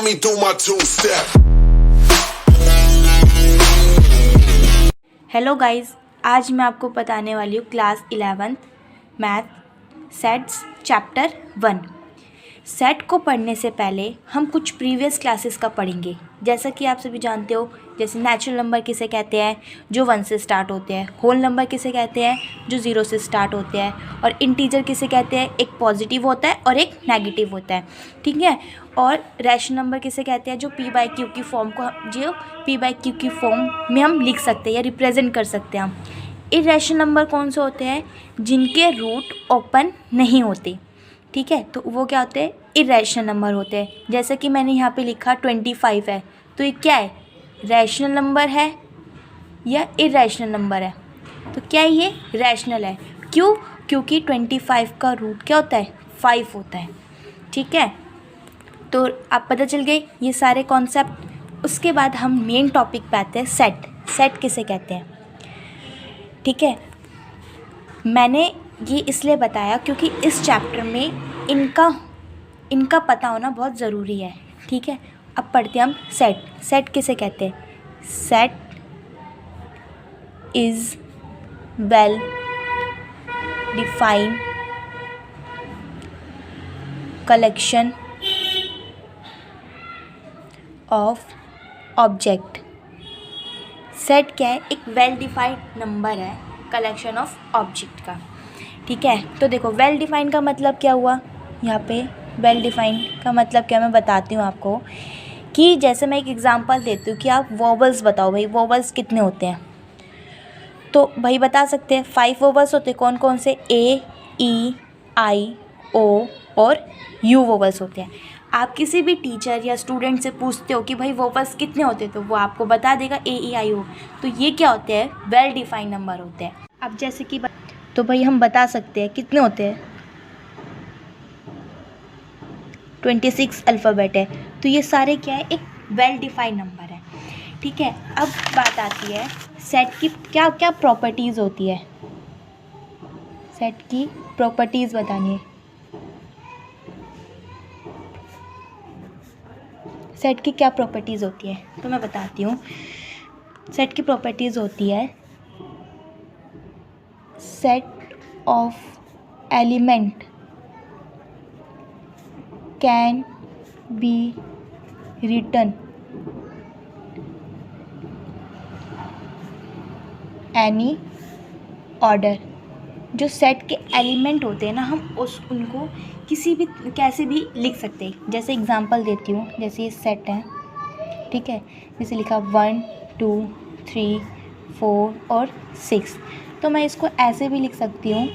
mommy do my two-step. Hello guys, आज मैं आपको बताने वाली हूँ class 11th math sets chapter 1। Set को पढ़ने से पहले हम कुछ प्रीवियस क्लासेस का पढ़ेंगे। जैसा कि आप सभी जानते हो, जैसे नेचुरल नंबर किसे कहते हैं, जो 1 से स्टार्ट होते हैं। होल नंबर किसे कहते हैं, जो 0 से स्टार्ट होते हैं। और इंटीजर किसे कहते हैं, एक पॉजिटिव होता है और एक नेगेटिव होता है, ठीक है। और रैशनल नंबर किसे कहते हैं, जो p/q की फॉर्म को जो p/q की फॉर्म में हम लिख सकते हैं या रिप्रेजेंट कर सकते हैं हम। इरेशनल नंबर कौन से होते हैं, जिनके रूट ओपन नहीं होते, ठीक है, तो वो क्या होते हैं, इरेशनल नंबर होते हैं। जैसे कि मैंने यहाँ पे लिखा 25 है, तो ये क्या है, रैशनल नंबर है या इरेशनल नंबर है, तो क्या है, ये रैशनल है। क्यों, क्योंकि 25 का रूट क्या होता है, 5 होता है, ठीक है। तो आप पता चल गए ये सारे कॉन्सेप्ट। उसके बाद हम मेन टॉपिक पे आते हैं, सेट। सेट किसे कहते हैं, ठीक है। मैंने ये इसलिए बताया क्योंकि इस चैप्टर में इनका पता होना बहुत ज़रूरी है, ठीक है। अब पढ़ते हैं हम सेट। सेट किसे कहते हैं, set is well defined collection of object. Set क्या है, एक वेल डिफाइंड नंबर है, कलेक्शन ऑफ ऑब्जेक्ट का, ठीक है। तो देखो, वेल डिफाइंड का मतलब क्या हुआ, यहाँ पे वेल डिफाइंड का मतलब क्या, मैं बताती हूँ आपको। कि जैसे मैं एक एग्जांपल देती हूँ कि आप वोवल्स बताओ भाई, वोवल्स कितने होते हैं, तो भाई बता सकते हैं 5 वोवल्स होते हैं। कौन कौन से, ए, ई, आई, ओ और यू वोवल्स होते हैं। आप किसी भी टीचर या स्टूडेंट से पूछते हो कि भाई वोवल्स कितने होते हैं, तो वो आपको बता देगा ए, ई, आई, ओ। तो ये क्या होते हैं, वेल डिफाइंड नंबर होते हैं। अब जैसे कि तो भाई हम बता सकते हैं कितने होते हैं, 26 अल्फ़ाबेट है, तो ये सारे क्या है, एक वेल डिफाइंड नंबर है, ठीक है। अब बात आती है सेट की क्या क्या प्रॉपर्टीज़ होती है। सेट की प्रॉपर्टीज़ बतानी है। सेट की क्या प्रॉपर्टीज़ होती है, तो मैं बताती हूँ। सेट की प्रॉपर्टीज़ होती है, set of element can be written any order. जो सेट के एलिमेंट होते हैं ना, हम उनको किसी भी कैसे भी लिख सकते हैं। जैसे एग्जांपल देती हूँ, जैसे ये सेट है, ठीक है, जैसे लिखा 1 2 3 4 और 6, तो मैं इसको ऐसे भी लिख सकती हूँ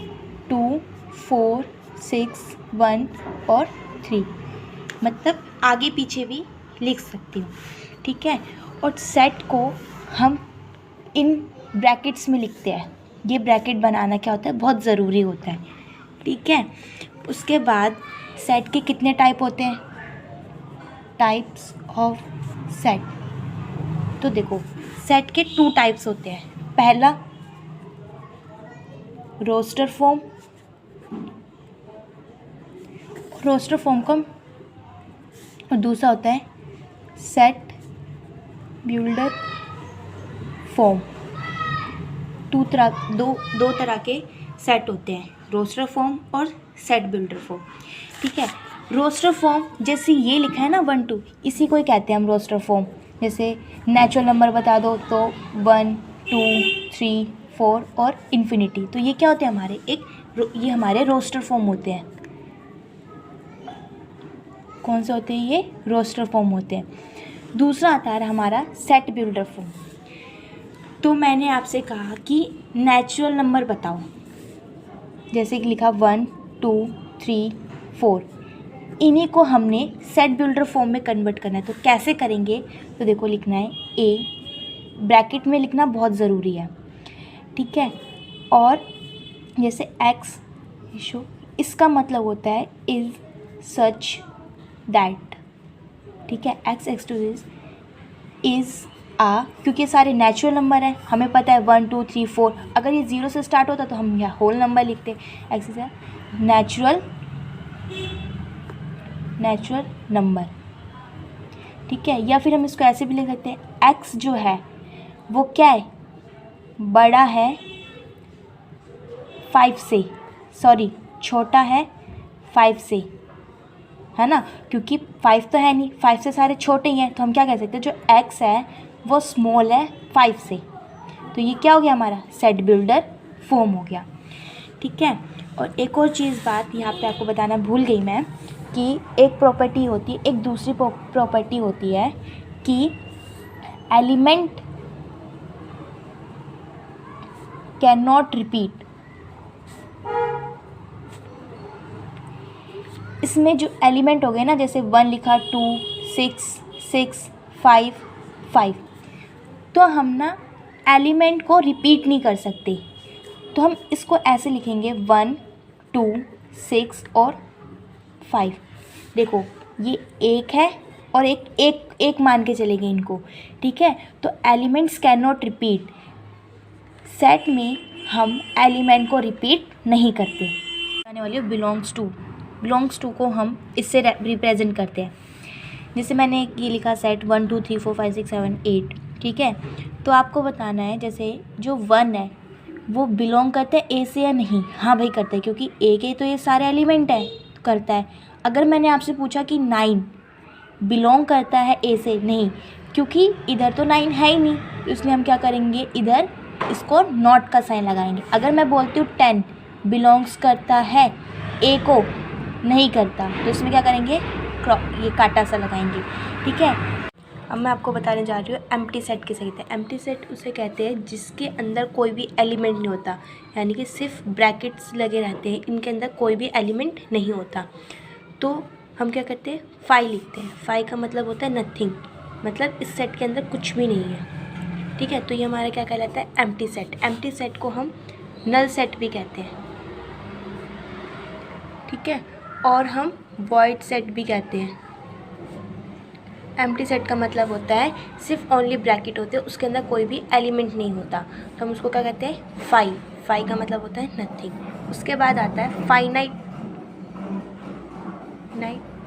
2 4 6 1 और 3, मतलब आगे पीछे भी लिख सकती हूँ, ठीक है। और सेट को हम इन ब्रैकेट्स में लिखते हैं। ये ब्रैकेट बनाना क्या होता है, बहुत ज़रूरी होता है, ठीक है। उसके बाद सेट के कितने टाइप होते हैं, टाइप्स ऑफ सेट। तो देखो, सेट के 2 टाइप्स होते हैं। पहला रोस्टर फॉर्म, रोस्टर फॉर्म का, और दूसरा होता है सेट बिल्डर फॉर्म। दो तरह के सेट होते हैं, रोस्टर फॉर्म और सेट बिल्डर फॉर्म, ठीक है। रोस्टर फॉर्म जैसे ये लिखा है ना 1 2, इसी को ही कहते हैं हम रोस्टर फॉर्म। जैसे नेचुरल नंबर बता दो तो 1 2 3 4 और इन्फिनिटी, तो ये क्या होते हैं हमारे, ये हमारे रोस्टर फॉर्म होते हैं। कौन से होते हैं, ये रोस्टर फॉर्म होते हैं। दूसरा आता है हमारा सेट बिल्डर फॉर्म। तो मैंने आपसे कहा कि नेचुरल नंबर बताओ, जैसे कि लिखा 1 2 3 4, इन्हीं को हमने सेट बिल्डर फॉर्म में कन्वर्ट करना है। तो कैसे करेंगे, तो देखो लिखना है ए, ब्रैकेट में लिखना बहुत ज़रूरी है, ठीक है। और जैसे एक्स इशू, इसका मतलब होता है इज़ सच दैट, ठीक है। एक्स एक्स टू इज़ आ, क्योंकि ये सारे नेचुरल नंबर हैं, हमें पता है 1 2 3 4, अगर ये 0 से स्टार्ट होता तो हम यहाँ होल नंबर लिखते। एक्स इज नेचुरल नंबर, ठीक है। या फिर हम इसको ऐसे भी लिख सकते हैं, x जो है वो क्या है, बड़ा है 5 से, सॉरी छोटा है 5 से, है ना, क्योंकि 5 तो है नहीं, 5 से सारे छोटे ही हैं, तो हम क्या कह सकते हैं, जो x है वो स्मॉल है 5 से। तो ये क्या हो गया, हमारा सेट बिल्डर फॉर्म हो गया। ठीक है। और एक और चीज़ बात यहाँ पे आपको बताना भूल गई मैं, कि एक प्रॉपर्टी होती है, एक दूसरी प्रॉपर्टी होती है कि एलिमेंट कैन नॉट रिपीट। इसमें जो एलिमेंट हो गए ना, जैसे 1 लिखा, 2, 6, 6, 5, 5, तो हम ना एलिमेंट को रिपीट नहीं कर सकते, तो हम इसको ऐसे लिखेंगे 1, 2, 6 और 5। देखो ये एक है और एक मान के चलेंगे इनको। ठीक है। तो elements can not repeat, set में हम एलिमेंट को रिपीट नहीं करते। आने वाली बिलोंग्स टू को हम इससे रिप्रेजेंट करते हैं। जैसे मैंने ये लिखा सेट 1, 2, 3, 4, 5, 6, 7, 8। ठीक है। तो आपको बताना है जैसे जो 1 है वो बिलोंग करता है ए से या नहीं। हाँ भाई करता है, क्योंकि ए के तो ये सारे एलिमेंट है, तो करता है। अगर मैंने आपसे पूछा कि 9 बिलोंग करता है ए से, नहीं, क्योंकि इधर तो 9 है ही नहीं, तो इसलिए हम क्या करेंगे, इधर इसको नॉट का साइन लगाएंगे। अगर मैं बोलती हूँ 10 बिलोंग्स करता है ए को, नहीं करता, तो इसमें क्या करेंगे, ये काटा सा लगाएंगे। ठीक है। अब मैं आपको बताने जा रही हूँ एम्प्टी सेट किसे कहते हैं। एम्प्टी सेट उसे कहते हैं जिसके अंदर कोई भी एलिमेंट नहीं होता, यानी कि सिर्फ ब्रैकेट्स लगे रहते हैं, इनके अंदर कोई भी एलिमेंट नहीं होता। तो हम क्या करते हैं, 5 लिखते हैं। 5 का मतलब होता है नथिंग, मतलब इस सेट के अंदर कुछ भी नहीं है। ठीक है। तो ये हमारा क्या कहलाता है, एम्प्टी सेट। एम्प्टी सेट को हम नल सेट भी कहते हैं। ठीक है। और हम वॉइड सेट भी कहते हैं। एम्प्टी सेट का मतलब होता है सिर्फ ओनली ब्रैकेट होते हैं, उसके अंदर कोई भी एलिमेंट नहीं होता, तो हम उसको क्या कहते हैं, 5 का मतलब होता है नथिंग। उसके बाद आता है फाइनाइट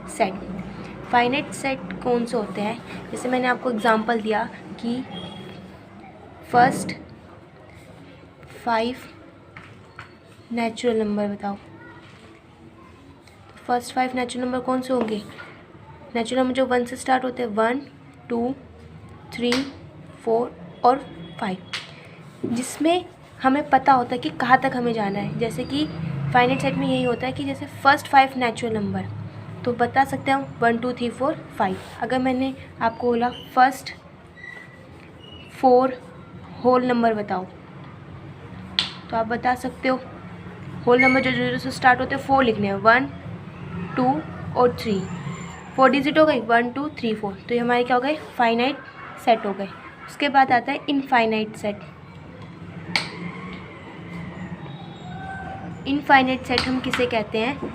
सेट। फाइनाइट सेट कौन से होते हैं, जैसे मैंने आपको एग्जांपल दिया कि फर्स्ट 5 नेचुरल नंबर बताओ। फर्स्ट 5 नेचुरल नंबर कौन से होंगे, नेचुरल नंबर जो 1 से स्टार्ट होते हैं, 1, 2, 3, 4 और 5, जिसमें हमें पता होता है कि कहाँ तक हमें जाना है। जैसे कि फाइनाइट सेट में यही होता है कि जैसे फर्स्ट 5 नेचुरल नंबर, तो बता सकते हैं हम 1, 2, 3, 4, 5। अगर मैंने आपको बोला फर्स्ट 4 होल नंबर बताओ, तो आप बता सकते हो होल नंबर जो 0 से स्टार्ट होते हैं 4 लिखने हैं, 1, 2 और 3, 4 डिजिट हो गई, 1, 2, 3, 4। तो ये हमारे क्या हो गए, फाइनाइट सेट हो गए। उसके बाद आता है इनफाइनाइट सेट। इनफाइनाइट सेट हम किसे कहते हैं,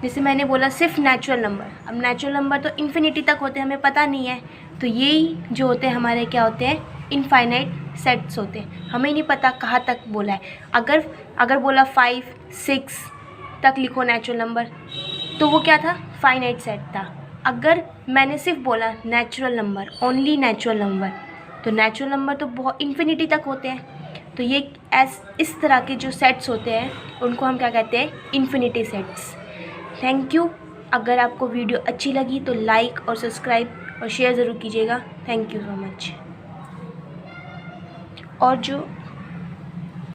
जैसे मैंने बोला सिर्फ नेचुरल नंबर। अब नेचुरल नंबर तो इन्फिनिटी तक होते हैं, हमें पता नहीं है, तो यही जो होते हैं हमारे क्या होते हैं, इनफाइनाइट सेट्स होते हैं। हमें नहीं पता कहाँ तक बोला है। अगर बोला 5, 6 तक लिखो नेचुरल नंबर, तो वो क्या था, फाइनाइट सेट था। अगर मैंने सिर्फ बोला natural number, only natural number, तो नेचुरल नंबर तो बहुत इन्फिनिटी तक होते हैं। तो ये इस तरह के जो सेट्स होते हैं उनको हम क्या कहते हैं, इन्फिनिटी सेट्स। Thank you. अगर आपको वीडियो अच्छी लगी तो लाइक और सब्सक्राइब और शेयर ज़रूर कीजिएगा। Thank you so much. और जो